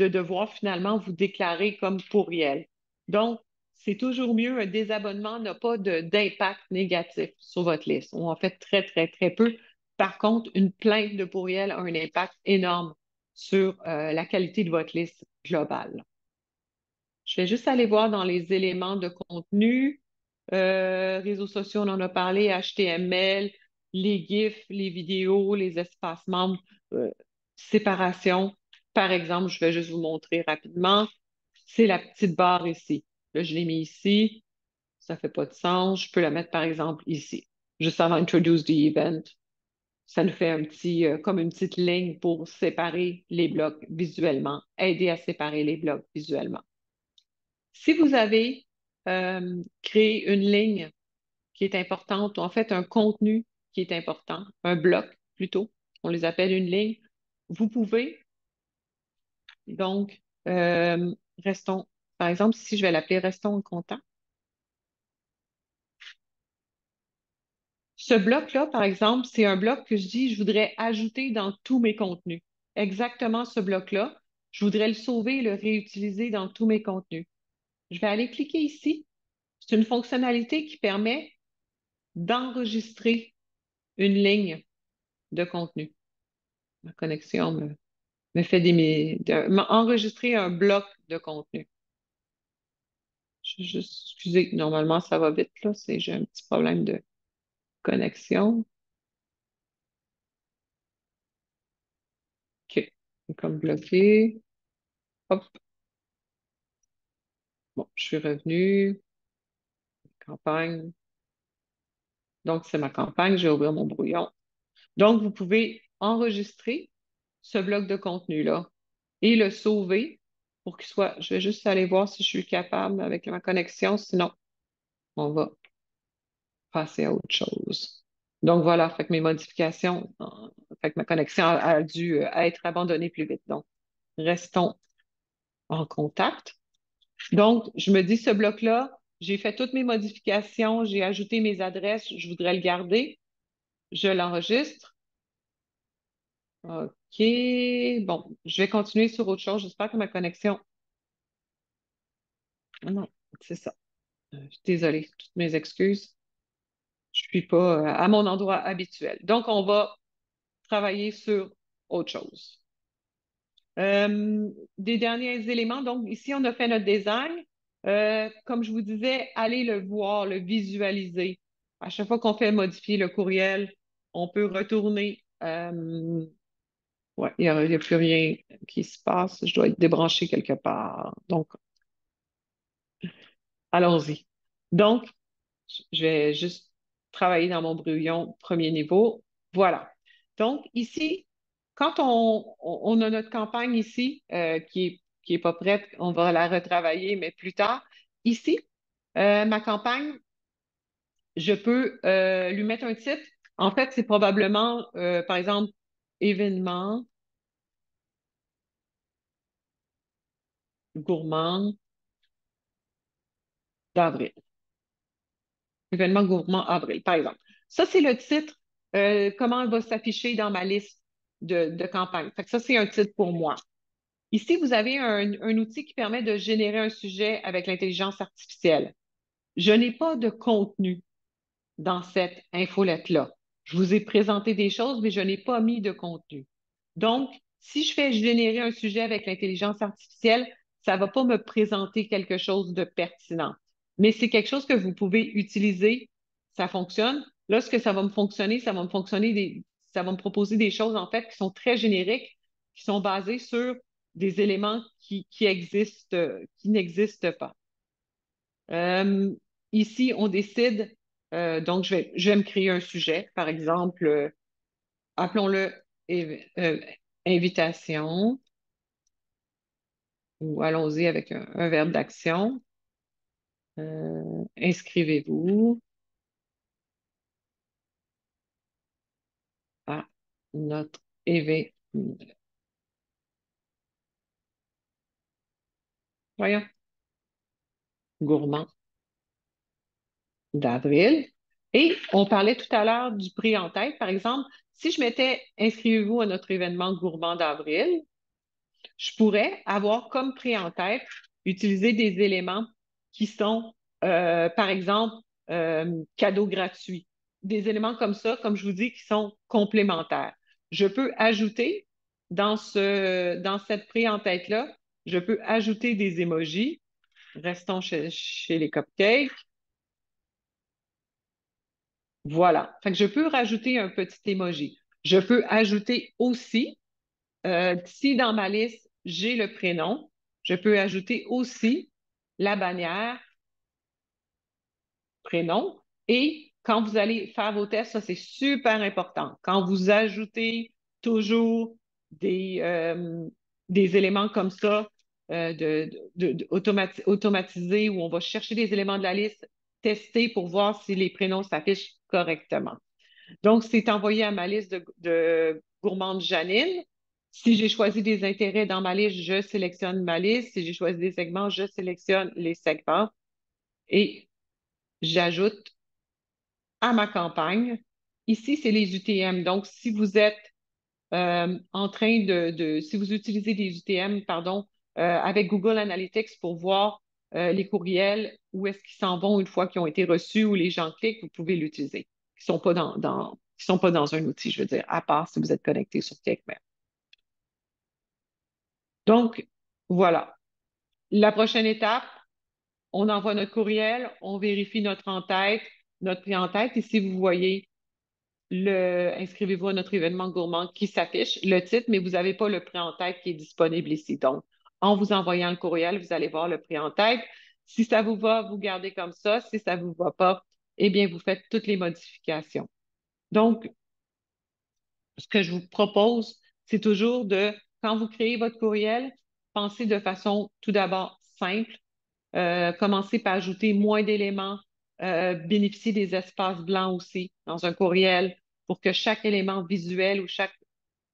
devoir finalement vous déclarer comme pourriel. Donc, c'est toujours mieux, un désabonnement n'a pas d'impact négatif sur votre liste, ou en fait très, très, très peu. Par contre, une plainte de pourriel a un impact énorme sur la qualité de votre liste globale. Je vais juste aller voir dans les éléments de contenu. Réseaux sociaux, on en a parlé, HTML, les GIFs, les vidéos, les espaces membres, euh, séparation. Par exemple, je vais juste vous montrer rapidement. C'est la petite barre ici. Là, je l'ai mis ici. Ça ne fait pas de sens. Je peux la mettre, par exemple, ici. Juste avant Introduce the Event. Ça nous fait un petit, comme une petite ligne pour séparer les blocs visuellement, aider à séparer les blocs visuellement. Si vous avez créé une ligne qui est importante, ou en fait un contenu qui est important, un bloc plutôt, on les appelle une ligne, vous pouvez donc, restons, par exemple, si je vais l'appeler Restons en contact. Ce bloc-là, par exemple, c'est un bloc que je dis, je voudrais ajouter dans tous mes contenus. Exactement ce bloc-là, je voudrais le sauver et le réutiliser dans tous mes contenus. Je vais aller cliquer ici. C'est une fonctionnalité qui permet d'enregistrer une ligne de contenu. Ma connexion me fait m'a enregistré un bloc de contenu. Excusez, normalement ça va vite, là. J'ai un petit problème de connexion. OK. C'est comme bloqué. Hop. Bon, je suis revenue. Campagne. Donc, c'est ma campagne. Je vais ouvrir mon brouillon. Donc, vous pouvez enregistrer ce bloc de contenu-là et le sauver pour qu'il soit. Je vais juste aller voir si je suis capable avec ma connexion. Sinon, on va passer à autre chose. Donc voilà, fait que mes modifications, fait que ma connexion a dû être abandonnée plus vite. Donc, restons en contact. Donc, je me dis, ce bloc-là, j'ai fait toutes mes modifications, j'ai ajouté mes adresses, je voudrais le garder. Je l'enregistre. OK. Bon, je vais continuer sur autre chose. J'espère que ma connexion. Ah non, c'est ça. Désolée, toutes mes excuses. Je ne suis pas à mon endroit habituel. Donc, on va travailler sur autre chose. Des derniers éléments. Donc, ici, on a fait notre design. Comme je vous disais, allez le voir, le visualiser. À chaque fois qu'on fait modifier le courriel, on peut retourner. Ouais, il n'y a plus rien qui se passe. Je dois être débranché quelque part. Donc, allons-y. Donc, je vais juste travailler dans mon brouillon premier niveau. Voilà. Donc, ici, quand on a notre campagne ici qui est pas prête, on va la retravailler, mais plus tard. Ici, ma campagne, je peux lui mettre un titre. En fait, c'est probablement, par exemple, événement gourmand d'avril. Événement gourmand avril, par exemple. Ça, c'est le titre, comment il va s'afficher dans ma liste de campagne. Fait que ça, c'est un titre pour moi. Ici, vous avez un outil qui permet de générer un sujet avec l'intelligence artificielle. Je n'ai pas de contenu dans cette infolette-là. Je vous ai présenté des choses, mais je n'ai pas mis de contenu. Donc, si je fais générer un sujet avec l'intelligence artificielle, ça ne va pas me présenter quelque chose de pertinent. Mais c'est quelque chose que vous pouvez utiliser, ça fonctionne. Là, ce que ça va me fonctionner, ça va me proposer des choses, en fait, qui sont très génériques, qui sont basées sur des éléments qui existent, qui n'existent pas. Euh, Ici, on décide, donc je vais me créer un sujet, par exemple, appelons-le invitation Ou allons-y avec un verbe d'action. Inscrivez-vous à notre événement. Voyons, gourmand d'avril. Et on parlait tout à l'heure du prix en tête. Par exemple, si je mettais inscrivez-vous à notre événement gourmand d'avril, je pourrais avoir comme prix en tête utiliser des éléments qui sont, par exemple, cadeaux gratuits. Des éléments comme ça, comme je vous dis, qui sont complémentaires. Je peux ajouter dans cette prix en tête-là, je peux ajouter des emojis. Restons chez les cupcakes. Voilà. Fait que je peux rajouter un petit emoji. Je peux ajouter aussi, si dans ma liste, j'ai le prénom, je peux ajouter aussi la bannière prénom. Et quand vous allez faire vos tests, ça c'est super important. Quand vous ajoutez toujours des éléments comme ça, automatisés, où on va chercher des éléments de la liste, tester pour voir si les prénoms s'affichent correctement. Donc, c'est envoyé à ma liste de gourmande Janine. Si j'ai choisi des intérêts dans ma liste, je sélectionne ma liste. Si j'ai choisi des segments, je sélectionne les segments et j'ajoute à ma campagne. Ici, c'est les UTM. Donc, si vous êtes en train si vous utilisez des UTM, pardon, avec Google Analytics pour voir les courriels, où est-ce qu'ils s'en vont une fois qu'ils ont été reçus ou les gens cliquent, vous pouvez l'utiliser. Ils ne sont pas ils sont pas dans un outil, je veux dire, à part si vous êtes connecté sur ClickMail. Donc, voilà. La prochaine étape, on envoie notre courriel, on vérifie notre en-tête, notre prix en tête. Ici, vous voyez inscrivez-vous à notre événement gourmand qui s'affiche, le titre, mais vous n'avez pas le prix en tête qui est disponible ici. Donc, en vous envoyant le courriel, vous allez voir le prix en tête. Si ça vous va, vous gardez comme ça. Si ça ne vous va pas, eh bien, vous faites toutes les modifications. Donc, ce que je vous propose, c'est toujours quand vous créez votre courriel, pensez de façon tout d'abord simple. Commencez par ajouter moins d'éléments, bénéficier des espaces blancs aussi dans un courriel pour que chaque élément visuel ou chaque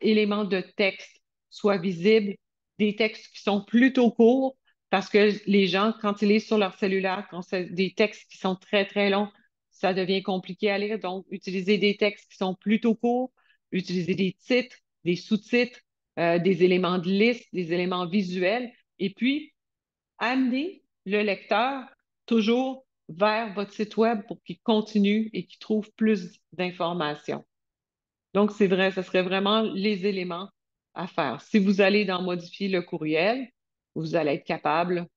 élément de texte soit visible. Des textes qui sont plutôt courts parce que les gens, quand ils lisent sur leur cellulaire, quand c'est des textes qui sont très, très longs, ça devient compliqué à lire. Donc, utilisez des textes qui sont plutôt courts, utilisez des titres, des sous-titres, des éléments de liste, des éléments visuels. Et puis, amenez le lecteur toujours vers votre site web pour qu'il continue et qu'il trouve plus d'informations. Donc, c'est vrai, ce serait vraiment les éléments à faire. Si vous allez dans modifier le courriel, vous allez être capable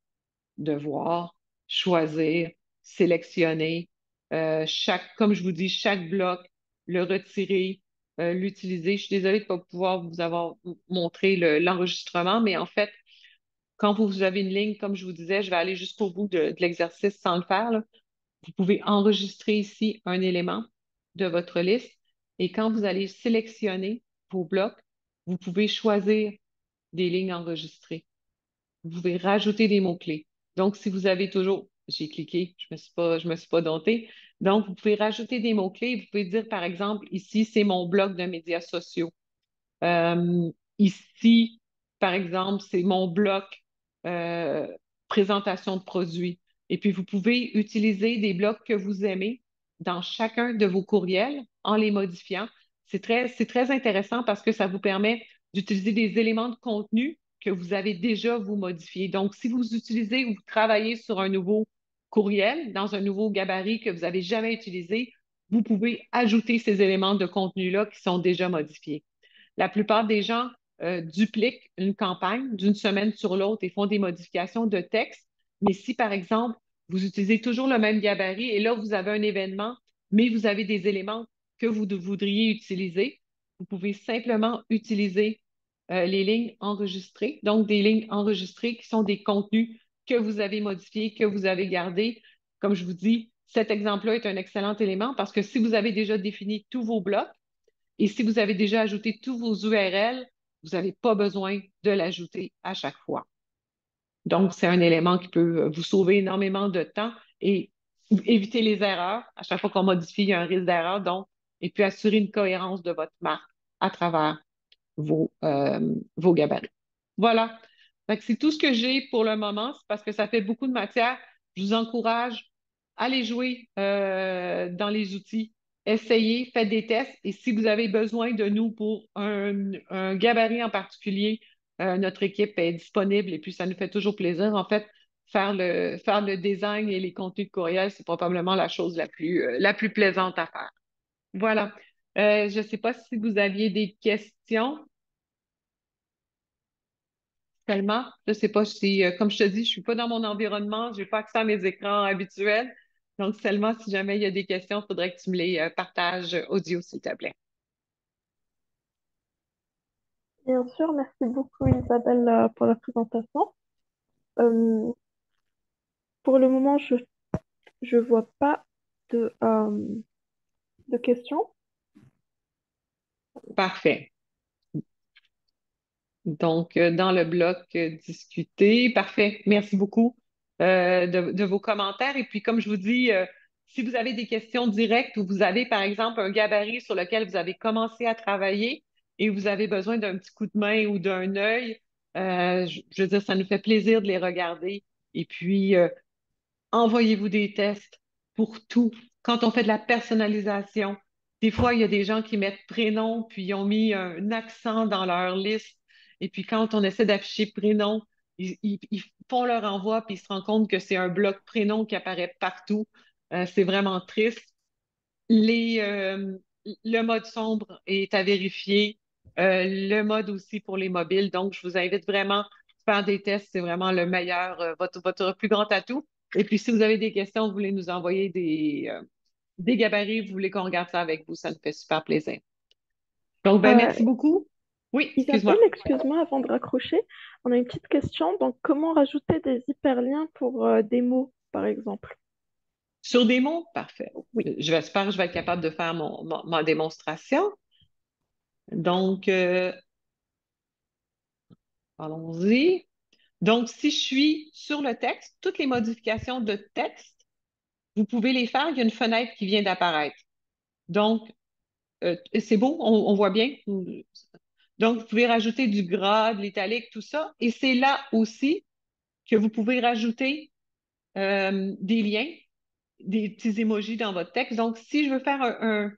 de voir, choisir, sélectionner comme je vous dis, chaque bloc, le retirer, l'utiliser. Je suis désolée de ne pas pouvoir vous avoir montré l'enregistrement, mais en fait, quand vous avez une ligne, comme je vous disais, je vais aller jusqu'au bout de l'exercice sans le faire, là. Vous pouvez enregistrer ici un élément de votre liste et quand vous allez sélectionner vos blocs, vous pouvez choisir des lignes enregistrées. Vous pouvez rajouter des mots-clés. Donc, si vous avez toujours, j'ai cliqué, je me suis pas domptée. Donc, vous pouvez rajouter des mots-clés. Vous pouvez dire, par exemple, ici, c'est mon bloc de médias sociaux. Ici, par exemple, c'est mon bloc euh, présentation de produits. Et puis, vous pouvez utiliser des blocs que vous aimez dans chacun de vos courriels en les modifiant. C'est très intéressant parce que ça vous permet d'utiliser des éléments de contenu que vous avez déjà vous modifiés. Donc, si vous utilisez ou vous travaillez sur un nouveau courriel, dans un nouveau gabarit que vous n'avez jamais utilisé, vous pouvez ajouter ces éléments de contenu-là qui sont déjà modifiés. La plupart des gens dupliquent une campagne d'une semaine sur l'autre et font des modifications de texte. Mais si, par exemple, vous utilisez toujours le même gabarit et là, vous avez un événement, mais vous avez des éléments que vous voudriez utiliser, vous pouvez simplement utiliser les lignes enregistrées, donc des lignes enregistrées qui sont des contenus que vous avez modifiés, que vous avez gardés. Comme je vous dis, cet exemple-là est un excellent élément parce que si vous avez déjà défini tous vos blocs, et si vous avez déjà ajouté tous vos URL, vous n'avez pas besoin de l'ajouter à chaque fois. Donc, c'est un élément qui peut vous sauver énormément de temps et éviter les erreurs. À chaque fois qu'on modifie, il y a un risque d'erreur. Donc, et puis assurer une cohérence de votre marque à travers vos gabarits. Voilà. Fait que c'est tout ce que j'ai pour le moment. C'est parce que ça fait beaucoup de matière. Je vous encourage à aller jouer dans les outils. Essayez, faites des tests. Et si vous avez besoin de nous pour un gabarit en particulier, notre équipe est disponible et puis ça nous fait toujours plaisir. En fait, faire le design et les contenus de courriel, c'est probablement la chose la plus plaisante à faire. Voilà. Je ne sais pas si vous aviez des questions. Tellement, je sais pas si, comme je te dis, je suis pas dans mon environnement, j'ai pas accès à mes écrans habituels. Donc, seulement si jamais il y a des questions, il faudrait que tu me les partages audio, s'il te plaît. Bien sûr, merci beaucoup Isabelle pour la présentation. Euh, pour le moment, je vois pas de questions. Parfait. Donc, dans le bloc discuter, parfait. Merci beaucoup de vos commentaires. Et puis, comme je vous dis, si vous avez des questions directes ou vous avez, par exemple, un gabarit sur lequel vous avez commencé à travailler et vous avez besoin d'un petit coup de main ou d'un œil, je veux dire, ça nous fait plaisir de les regarder. Et puis, envoyez-vous des tests pour tout. Quand on fait de la personnalisation, des fois, il y a des gens qui mettent prénom, puis ils ont mis un accent dans leur liste. Et puis, quand on essaie d'afficher prénom, ils font leur envoi, puis ils se rendent compte que c'est un bloc prénom qui apparaît partout. C'est vraiment triste. Les, le mode sombre est à vérifier. Le mode aussi pour les mobiles. Donc, je vous invite vraiment à faire des tests. C'est vraiment le meilleur, votre plus grand atout. Et puis, si vous avez des questions, vous voulez nous envoyer des gabarits, vous voulez qu'on regarde ça avec vous, ça nous fait super plaisir. Donc, ben, Euh, merci beaucoup. Oui, Isabelle, excuse-moi. excuse-moi avant de raccrocher, on a une petite question. Donc, comment rajouter des hyperliens pour des mots, par exemple? Sur des mots, parfait. Oui. J'espère que je vais être capable de faire ma démonstration. Donc, allons-y. Donc, si je suis sur le texte, toutes les modifications de texte, vous pouvez les faire. Il y a une fenêtre qui vient d'apparaître. Donc, c'est beau, on voit bien. Donc, vous pouvez rajouter du gras, de l'italique, tout ça. Et c'est là aussi que vous pouvez rajouter des liens, des petits emojis dans votre texte. Donc, si je veux faire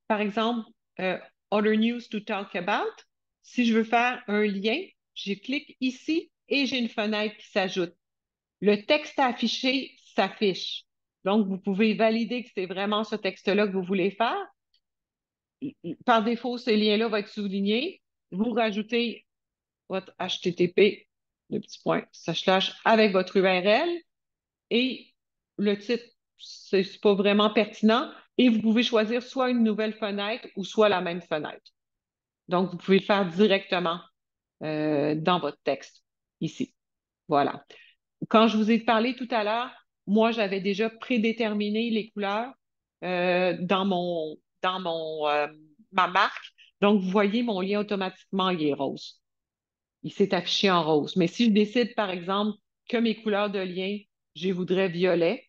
par exemple, euh, Other News to Talk About, si je veux faire un lien, je clique ici et j'ai une fenêtre qui s'ajoute. Le texte à afficher s'affiche. Donc, vous pouvez valider que c'est vraiment ce texte-là que vous voulez faire. Par défaut, ce lien-là va être souligné. Vous rajoutez votre HTTP, le petit point, slash, avec votre URL et le titre, c'est pas vraiment pertinent. Et vous pouvez choisir soit une nouvelle fenêtre ou soit la même fenêtre. Donc, vous pouvez le faire directement dans votre texte ici. Voilà. Quand je vous ai parlé tout à l'heure, moi, j'avais déjà prédéterminé les couleurs dans ma marque. Donc, vous voyez, mon lien automatiquement, il est rose. Il s'est affiché en rose. Mais si je décide, par exemple, que mes couleurs de lien, je les voudrais violet,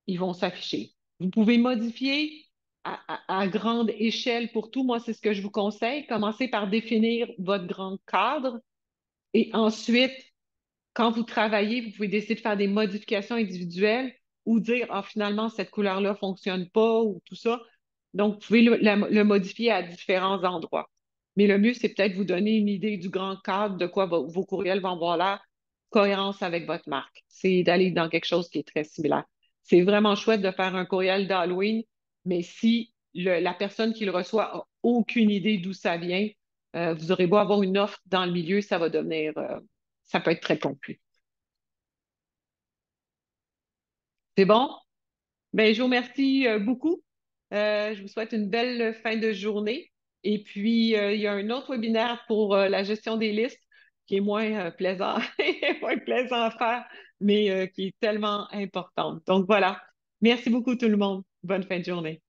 ils vont s'afficher. Vous pouvez modifier à grande échelle pour tout. Moi, c'est ce que je vous conseille. Commencez par définir votre grand cadre et ensuite, quand vous travaillez, vous pouvez décider de faire des modifications individuelles ou dire, ah, finalement, cette couleur-là fonctionne pas ou tout ça. Donc, vous pouvez le modifier à différents endroits. Mais le mieux, c'est peut-être vous donner une idée du grand cadre de quoi vos courriels vont avoir l'air, cohérence avec votre marque. C'est d'aller dans quelque chose qui est très similaire. C'est vraiment chouette de faire un courriel d'Halloween, mais si la personne qui le reçoit a aucune idée d'où ça vient, vous aurez beau avoir une offre dans le milieu, ça va devenir, ça peut être très confus. C'est bon? Ben, je vous remercie beaucoup. Je vous souhaite une belle fin de journée. Et puis, il y a un autre webinaire pour la gestion des listes qui est moins plaisant, moins plaisant à faire, mais qui est tellement important. Donc voilà. Merci beaucoup tout le monde. Bonne fin de journée.